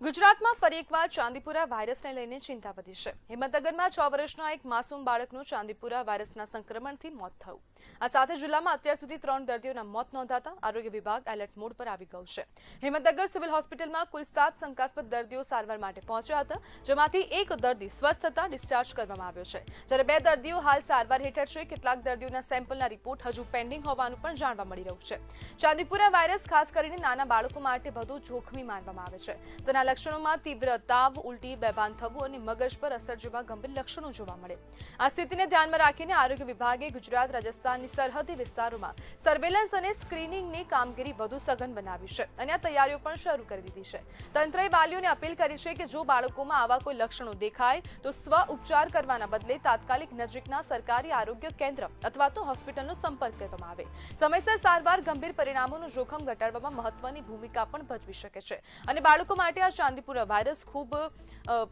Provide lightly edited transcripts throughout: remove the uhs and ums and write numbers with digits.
ગુજરાતમાં ફરી એકવાર ચાંદીપુરા વાયરસને લઈને ચિંતા વધી છે। હિંમતનગરમાં 6 વર્ષના એક માસૂમ બાળકનું ચાંદીપુરા વાયરસના સંક્રમણથી મોત થયું। આ સાથે જિલ્લામાં અત્યાર સુધી 3 દર્દીઓના મોત નોંધાતા આરોગ્ય વિભાગ એલર્ટ મોડ પર આવી ગયું છે। હિંમતનગર સિવિલ હોસ્પિટલમાં કુલ 7 શંકાસ્પદ દર્દીઓ સારવાર માટે પહોંચ્યા હતા, જેમાંથી એક દર્દી સ્વસ્થ થતા ડિસ્ચાર્જ કરવામાં આવ્યો છે, જ્યારે 2 દર્દીઓ હાલ સારવાર હેઠળ છે। કેટલાક દર્દીઓના સેમ્પલના રિપોર્ટ હજુ પેન્ડિંગ હોવાનું પણ જાણવા મળી રહ્યું છે। ચાંદીપુરા વાયરસ ખાસ કરીને નાના બાળકો માટે વધુ જોખમી માનવામાં આવે છે। તેના લક્ષણોમાં તીવ્ર તાવ, ઉલટી, બેભાન થવું અને મગજ પર અસર જેવા ગંભીર લક્ષણો જોવા મળે। આ સ્થિતિને ધ્યાનમાં રાખીને આરોગ્ય વિભાગે ગુજરાત રાજસ્થાનની સરહદી વિસ્તારોમાં સર્વેલન્સ અને સ્ક્રીનિંગની કામગીરી વધુ સઘન બનાવી છે અને આ તૈયારીઓ પણ શરૂ કરી દીધી છે। તંત્રએ વાલીઓને અપીલ કરી છે કે જો બાળકોમાં આવા કોઈ લક્ષણો દેખાય તો સ્વ ઉપચાર કરવાના બદલે તાત્કાલિક નજીકના સરકારી આરોગ્ય કેન્દ્ર અથવા તો હોસ્પિટલનો સંપર્ક કરવામાં આવે। સમયસર સારવાર ગંભીર પરિણામોનું જોખમ ઘટાડવામાં મહત્વની ભૂમિકા પણ ભજવી શકે છે અને બાળકો માટે આ ચાંદીપુરા વાયરસ ખૂબ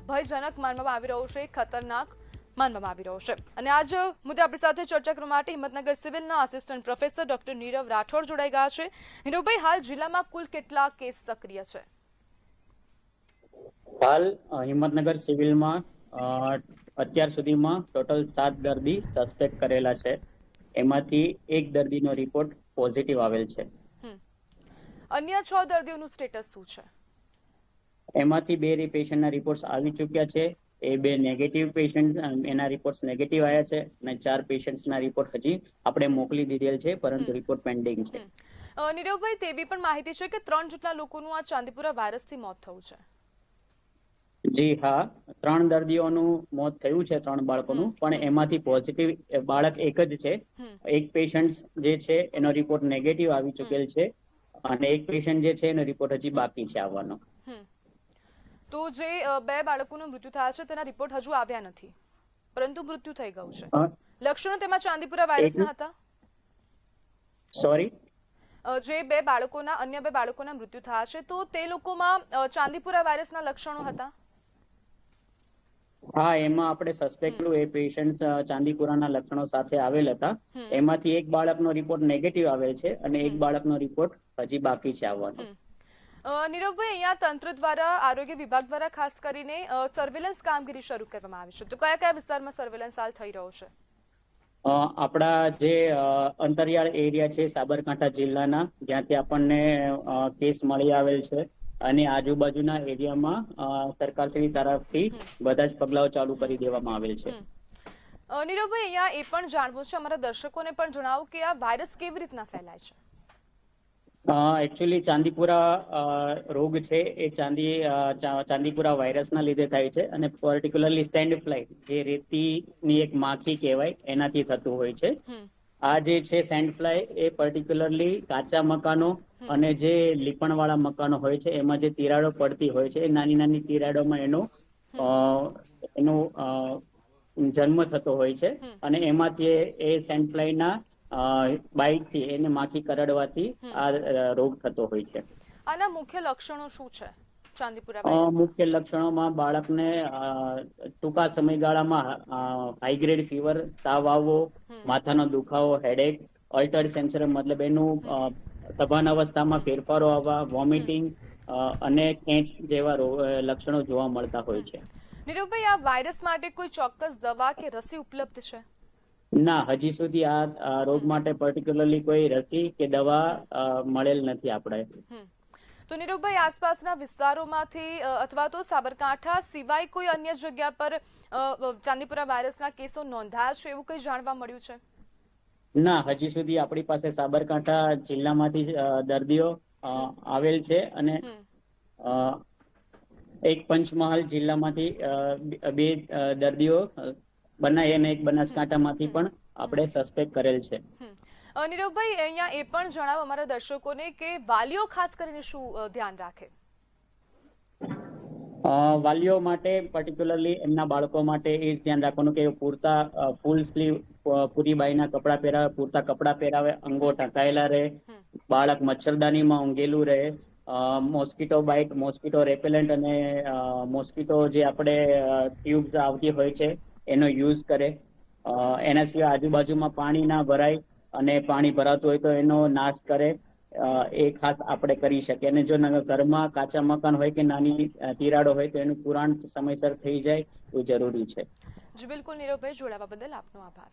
ભયજનક માનવામાં આવી રહ્યો છે, ખતરનાક માનવામાં આવી રહ્યો છે। અને આજ મુદ્દે આપણી સાથે ચર્ચા કરવા માટે હિંમતનગર સિવિલના assistant professor doctor Nirav Rathod જોડાઈ ગયા છે। નીરવભાઈ, હાલ જિલ્લામાં કુલ કેટલા કેસ સક્રિય છે? હાલ હિંમતનગર સિવિલમાં અત્યાર સુધીમાં ટોટલ 7 દર્દી સસ્પેક્ટ કરેલા છે। એમાંથી એક દર્દીનો રિપોર્ટ પોઝિટિવ આવેલ છે। અન્ય 6 દર્દીઓનું સ્ટેટસ શું છે? એમાંથી 2 પેશન્ટના રિપોર્ટ્સ આવી ચૂક્યા છે। એ 2 નેગેટિવ પેશન્ટ, એના રિપોર્ટ્સ નેગેટિવ આવ્યા છે અને 4 પેશન્ટ્સના રિપોર્ટ હજી આપણે મોકલી દીધેલ છે, પરંતુ રિપોર્ટ પેન્ડિંગ છે। નીરવભાઈ, તેવી પણ માહિતી છે કે 3 જેટલા લોકોનું આ ચાંદીપુરા વાયરસથી મોત થયું છે। જી હા, 3 દર્દીઓનું મોત થયું છે, 3 બાળકોનું, પણ એમાંથી પોઝિટિવ બાળક એક જ છે। એક પેશન્ટ જે છે એનો રિપોર્ટ નેગેટિવ આવી ચૂકેલ છે અને એક પેશન્ટ જે છે એનો રિપોર્ટ હજી બાકી છે આવવાનો। તો જે 2 બાળકોનું મૃત્યુ થયા છે તેના રિપોર્ટ હજુ આવ્યા નથી, પરંતુ મૃત્યુ થઈ ગયું છે। લક્ષણો તેમાં ચાંદીપુરા વાયરસના હતા? સોરી, જે 2 બાળકોના અન્ય 2 બાળકોના મૃત્યુ થયા છે તો તે લોકોમાં ચાંદીપુરા વાયરસના લક્ષણો હતા? હા, એમાં આપણે સસ્પેક્ટ એ પેશન્ટ ચાંદીપુરાના લક્ષણો સાથે આવેલ હતા। એમાંથી એક બાળકનો રિપોર્ટ નેગેટિવ આવેલ છે અને એક બાળકનો રિપોર્ટ હજી બાકી છે આવવાનો। નીરવભાઈ, અહીંયા તંત્ર દ્વારા, આરોગ્ય વિભાગ દ્વારા ખાસ કરીને સર્વેલન્સ કામગીરી શરૂ કરવામાં આવી છે, તો કયા કયા વિસ્તારમાં સર્વેલન્સ હાલ થઈ રહ્યો છે? આપણા જે અંતરિયાળ એરિયા છે સાબરકાંઠા જિલ્લાના, જ્યાંથી આપણને કેસ મળી આવેલ છે, અને આજુબાજુના એરિયામાં સરકારશ્રી તરફથી બધા જ પગલાઓ ચાલુ કરી દેવામાં આવેલ છે। નીરવભાઈ, અહીંયા એ પણ જાણવું છે, અમારા દર્શકોને પણ જણાવો કે આ વાયરસ કેવી રીતના ફેલાય છે? એકચ્યુઅલી ચાંદીપુરા રોગ છે એ ચાંદીપુરા વાયરસના લીધે થાય છે અને પર્ટિક્યુલરલી સેન્ડ ફ્લાય, જે રેતીની એક માખી કહેવાય, એનાથી થતું હોય છે। આ જે છે સેન્ડ ફ્લાય એ પર્ટિક્યુલરલી કાચા મકાનો અને જે લીપણવાળા મકાનો હોય છે એમાં જે તિરાડો પડતી હોય છે, એ નાની નાની તિરાડોમાં એનો જન્મ થતો હોય છે અને એમાંથી એ સેન્ડ ફ્લાયના બાઇટ થી, એને માખી કરડવાથી આ રોગ થતો હોય છે। આના મુખ્ય લક્ષણો શું છે ચાંદીપુરા વાયરસ? મુખ્ય લક્ષણોમાં બાળકને ટૂંકા સમયગાળામાં હાઈ ગ્રેડ ફીવર, તાવ આવવો, માથાનો દુખાવો, હેડેક, અલ્ટર્ડ સેન્સરમ, મતલબ એનું સભાન અવસ્થામાં ફેરફારો આવવા, વોમિટિંગ અને ખેંચ જેવા લક્ષણો જોવા મળતા હોય છે। નીરવભાઈ, આ વાયરસ માટે કોઈ ચોક્કસ દવા કે રસી ઉપલબ્ધ છે? ના, હજી સુધી આ રોગ માટે પર્ટિક્યુલરલી કોઈ રસી કે દવા મળેલ નથી આપણે। તો નીરવભાઈ, આસપાસના વિસ્તારોમાંથી અથવા તો સાબરકાંઠા સિવાય કોઈ અન્ય જગ્યા પર ચાંદીપુરા વાયરસના કેસો નોંધાયા છે એવું કંઈ જાણવા મળ્યું છે? ના, હજી સુધી આપણી પાસે સાબરકાંઠા જિલ્લામાંથી દર્દીઓ આવેલ છે અને એક પંચમહાલ જિલ્લામાંથી 2 દર્દીઓ બનાવી અને એક બનાસકાંઠામાંથી પણ આપણે સસ્પેક્ટ કરેલ છે। નીરવભાઈ, અહીંયા એ પણ જણાવો અમારા દર્શકોને કે વાલીઓ ખાસ કરીને શું ધ્યાન રાખે? વાલીઓ માટે પર્ટિક્યુલરલી એમના બાળકો માટે એ ધ્યાન રાખવાનું કે પૂરતા ફૂલ સ્લીવ, પૂરી બાઈના કપડાં પહેરાવે, પૂરતા કપડાં પહેરાવે, અંગો ઢંકાયેલા રહે, બાળક મચ્છરદાનીમાં ઊંઘેલું રહે, મોસ્કીટો બાઇટ, મોસ્કીટો રેપેલન્ટ અને મોસ્કીટો જે આપણે ટ્યુબ્સ આવતી હોય છે એનો યુઝ કરે। એના સિવાય આજુબાજુમાં પાણી ના ભરાય અને પાણી ભરાતું હોય તો એનો નાશ કરે। એ ખાસ આપણે કરી શકીએ. અને જો ઘરમાં કાચા મકાન હોય કે નાની તિરાડો હોય તો એનું પુરાણ સમયસર થઈ જાય એ જરૂરી છે. જી બિલકુલ નીરવભાઈ, જોડાવા બદલ આપનો આભાર.